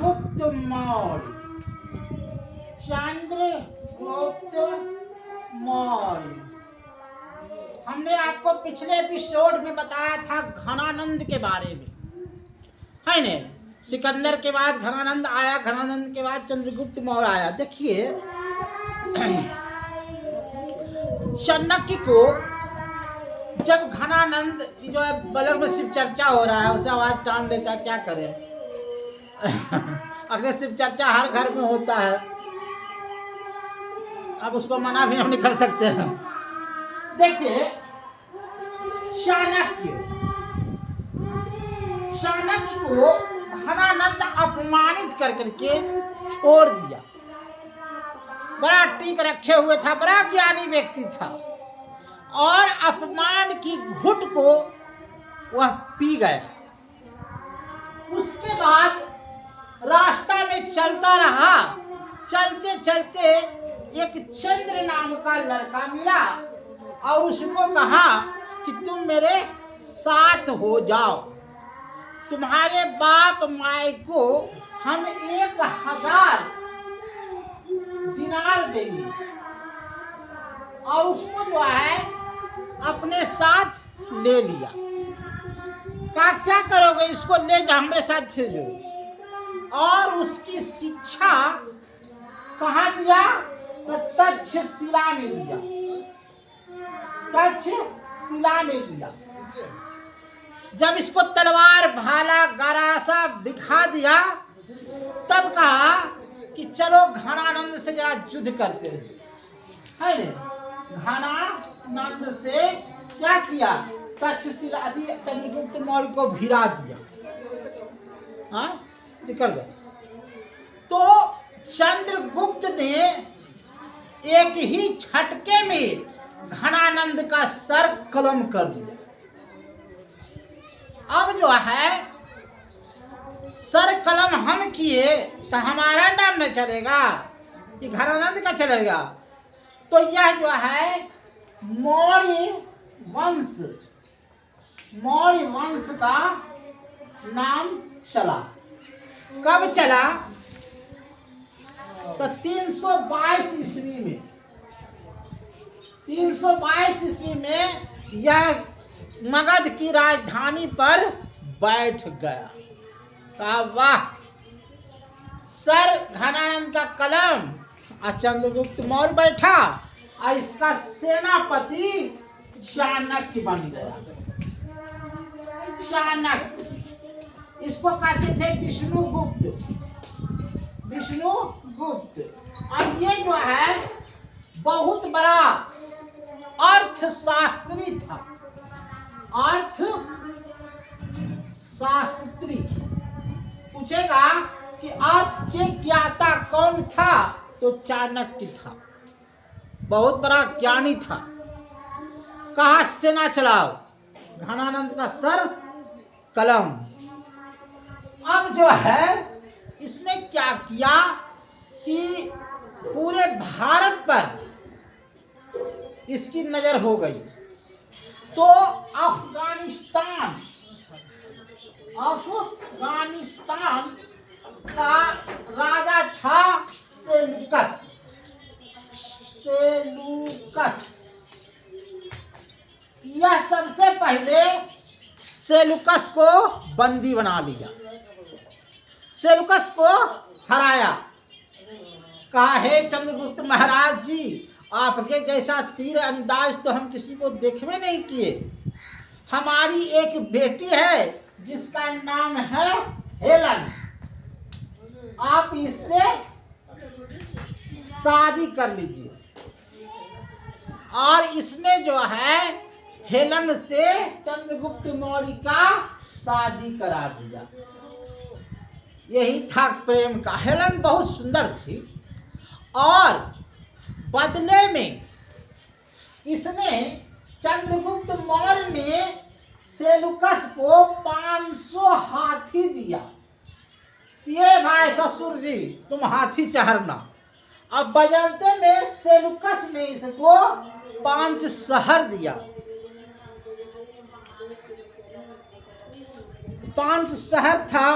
चंद्रगुप्त मौर्य। चंद्रगुप्त मौर्य। हमने आपको पिछले एपिसोड में बताया था घनानंद के बारे में, है न। सिकंदर के बाद घनानंद आया, घनानंद के बाद चंद्रगुप्त मौर्य आया। देखिए, चाणक्य को जब घनानंद जो है, बगल में शिव चर्चा हो रहा है, उसे आवाज टान लेता है, क्या करे। अगर शिव चर्चा हर घर में होता है, अब उसको मना भी हम नहीं कर सकते हैं। देखिए, चाणक्य को घनानंद अपमानित कर करके छोड़ दिया। बड़ा टीक रखे हुए था, बड़ा ज्ञानी व्यक्ति था, और अपमान की घुट को वह पी गया। उसके बाद रास्ता में चलता रहा, चलते चलते एक चंद्र नाम का लड़का मिला और उसको कहा कि तुम मेरे साथ हो जाओ, तुम्हारे बाप माए को हम 1000 दिनार देंगे। और उसको जो है अपने साथ ले लिया। कहा क्या करोगे, इसको ले जा, हमारे साथ भेजो। और उसकी शिक्षा कहाँ दिया, तो तक्षशिला में दिया। तक्षशिला में दिया। जब इसको तलवार भाला गरासा दिखा दिया, तब कहा कि चलो घनानंद से जरा युद्ध करते हैं, है न। घनानंद से क्या किया, तक्षशिला चंद्रगुप्त मौर्य को भिड़ा दिया। हाँ, कर दो। तो चंद्रगुप्त ने एक ही झटके में घनानंद का सर कलम कर दिया। अब जो है सर कलम हम किए तो हमारा नाम न चलेगा कि घनानंद का चलेगा। तो यह जो है मौर्य वंश का नाम चला। कब चला, तो 322 ईस्वी में। 322 ईस्वी में यह मगध की राजधानी पर बैठ गया। कहा वाह, सर घनानंद का कलम, और चंद्रगुप्त मौर्य बैठा, और इसका सेनापति चाणक्य बन गया। चाणक्य, इसको कहते थे विष्णुगुप्त। और ये जो है बहुत बड़ा अर्थशास्त्री था। अर्थशास्त्री पूछेगा कि अर्थ के ज्ञाता कौन था, तो चाणक्य था। बहुत बड़ा ज्ञानी था। कहा सेना चलाओ, घनानंद का सर कलम। अब जो है इसने क्या किया कि पूरे भारत पर इसकी नजर हो गई। तो अफगानिस्तान का राजा था सेलुकस। यह सबसे पहले सेलुकस को बंदी बना लिया, सेलुकस को हराया। कहा हे चंद्रगुप्त महाराज जी, आपके जैसा तीर अंदाज तो हम किसी को देखवे नहीं किए। हमारी एक बेटी है जिसका नाम है हेलन, आप इससे शादी कर लीजिए। और इसने जो है हेलन से चंद्रगुप्त मौर्य का शादी करा दिया। यही था प्रेम का। हेलन बहुत सुंदर थी, और बदले में इसने चंद्रगुप्त मौर्य ने सेलुकस को 500 हाथी दिया। ये भाई ससुर जी, तुम हाथी चढ़ना। अब बदलते में सेलुकस ने इसको 5 शहर दिया। 5 शहर था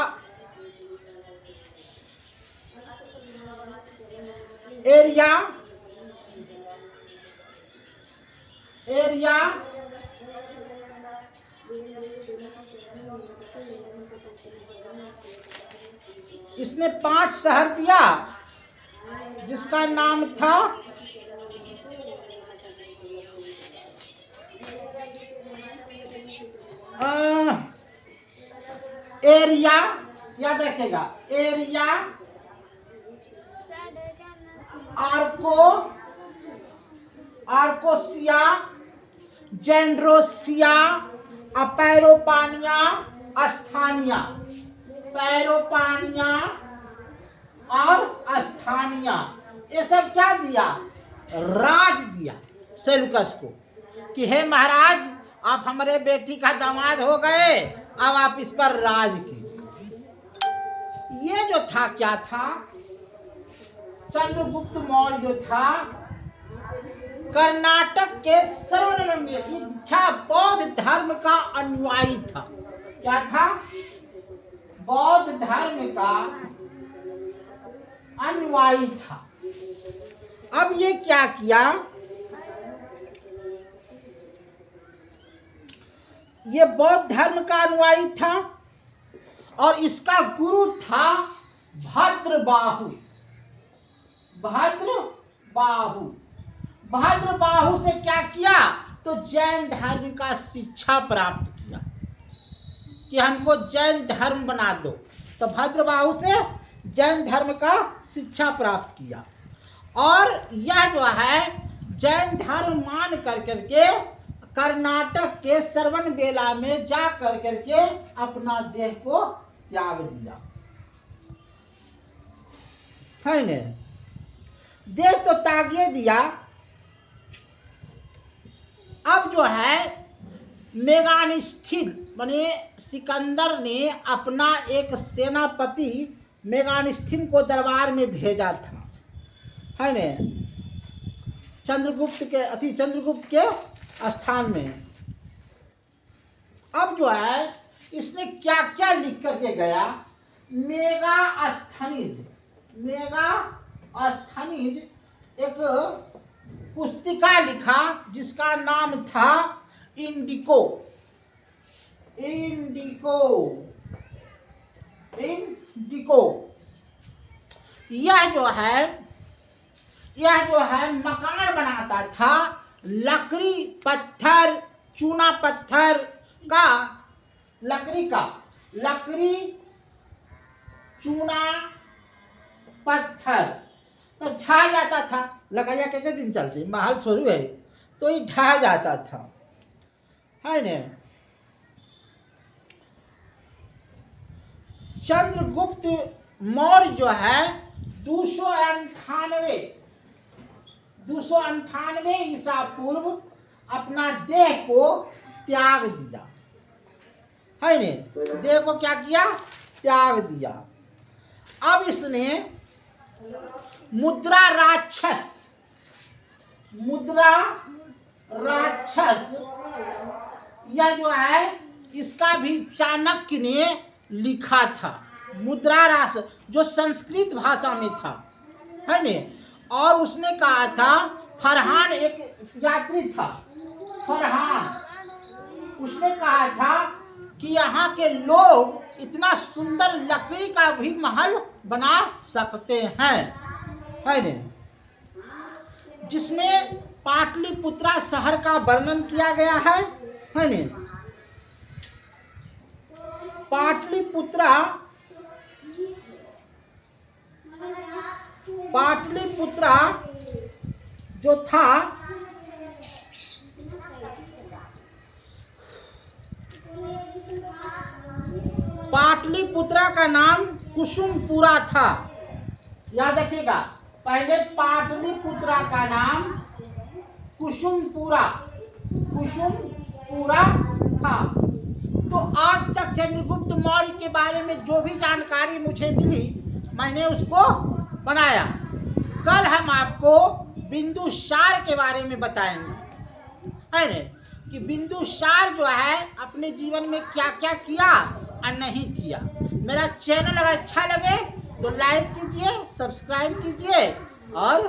एरिया एरिया इसने 5 शहर दिया जिसका नाम था एरिया, याद रखेगा, एरिया, आर्कोसिया, जेंड्रोसिया, पैरोपानिया, अस्थानिया, पैरोपानिया और अस्थानिया, ये सब क्या दिया? राज दिया सेल्यूकस को कि हे महाराज, आप हमारे बेटी का दामाद हो गए, अब आप इस पर राज कीजिए। ये जो था क्या था? चंद्रगुप्त मौर्य जो था कर्नाटक के सर्वनिम्न बौद्ध धर्म का अनुयायी था। क्या था? बौद्ध धर्म का अनुयायी था। अब ये क्या किया? ये बौद्ध धर्म का अनुयायी था और इसका गुरु था भद्रबाहु। भद्रबाहु से क्या किया? तो जैन धर्म का शिक्षा प्राप्त किया कि हमको जैन धर्म बना दो। तो भद्रबाहु से जैन धर्म का शिक्षा प्राप्त किया और यह जो है जैन धर्म मान करके कर्नाटक के श्रवणबेला में जा करके अपना देह को त्याग दिया, है न? देह तो त्यागे दिया। अब जो है मेगानिस्थिन माने सिकंदर ने अपना एक सेनापति मेगानिस्थिन को दरबार में भेजा था, है न? चंद्रगुप्त के स्थान में। अब जो है इसने क्या क्या लिख करके गया? मेगास्थनीज एक पुस्तिका लिखा जिसका नाम था इंडिको। यह जो है मकान बनाता था, लकड़ी पत्थर चूना पत्थर का, लकड़ी चूना पत्थर तो ढा जाता था। लगाया कितने दिन चलती, महल शुरू है तो ये ढा जाता था, है न? चंद्रगुप्त मौर्य जो है 298 ईसा पूर्व अपना देह को त्याग दिया, है न? देह को क्या किया? त्याग दिया। अब इसने मुद्रा राक्षस यह जो है इसका भी चाणक्य ने लिखा था। मुद्रा राक्षस जो संस्कृत भाषा में था, है न? और उसने कहा था, फरहान एक यात्री था, फरहान, उसने कहा था कि यहाँ के लोग इतना सुंदर लकड़ी का भी महल बना सकते हैं, है न? जिसमें पाटलिपुत्रा शहर का वर्णन किया गया है न? पाटलिपुत्रा जो था पाटलिपुत्रा का नाम कुसुमपुरा था। याद रखिएगा, पहले पाटलिपुत्रा का नाम कुसुमपुरा था। तो आज तक चंद्रगुप्त मौर्य के बारे में जो भी जानकारी मुझे मिली मैंने उसको बनाया। कल हम आपको बिंदुसार के बारे में बताएंगे, है न? कि बिंदुसार जो है अपने जीवन में क्या क्या किया और नहीं किया। मेरा चैनल अगर अच्छा लगे तो लाइक कीजिए, सब्सक्राइब कीजिए और